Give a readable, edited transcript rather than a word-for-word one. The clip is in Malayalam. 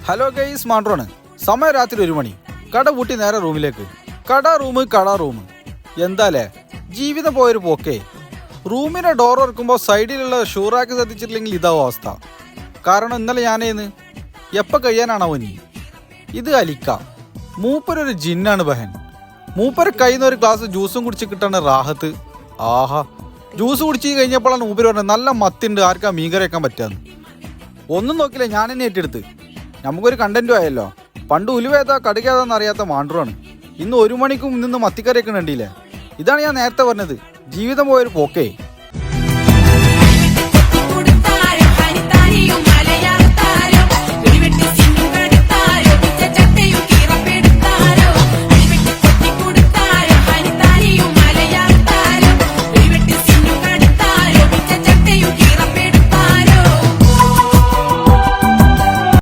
Hello guys, മാണ്ട്രോണ്. സമയം രാത്രി 1 മണി. കട പൂട്ടി നേരെ റൂമിലേക്ക്. കട റൂം. എന്താലേ ജീവിതം പോയൊരു പോക്കേ. റൂമിൻ്റെ ഡോർ തുറക്കുമ്പോൾ സൈഡിലുള്ള ഷൂറാക്ക് ശ്രദ്ധിച്ചിട്ടില്ലെങ്കിൽ ഇതാവും അവസ്ഥ. കാരണം ഇന്നലെ ഞാനേന്ന് എപ്പോൾ കഴിയാനാണോ ഇനി. ഇത് അലിക്ക മൂപ്പരൊരു ജിന്നാണ് ബഹൻ. മൂപ്പര് കയ്യിൽ നിന്ന് ഒരു ഗ്ലാസ് ജ്യൂസും കുടിച്ച് കിട്ടാണ് റാഹത്ത്. ആഹാ, ജ്യൂസ് കുടിച്ച് കഴിഞ്ഞപ്പോഴാണ് മൂപ്പര് പറഞ്ഞത് നല്ല മത്തിണ്ട്, ആർക്കാ മീൻകറി വെക്കാൻ പറ്റാന്ന്. ഒന്നും നോക്കില്ല, ഞാൻ തന്നെ ഏറ്റെടുത്ത്. നമുക്കൊരു കണ്ടന്റും ആയല്ലോ. പണ്ട് ഉലുവേതാ കടുകേതാന്ന് അറിയാത്ത മാണ്ട്രുവാണ്. ഇന്ന് 1 മണിക്കും നിന്ന് മത്തിക്കറിയൊക്കെ കണ്ടില്ലേ. ഇതാണ് ഞാൻ നേരത്തെ പറഞ്ഞത്, ജീവിതം പോയൊരു പോക്കേ.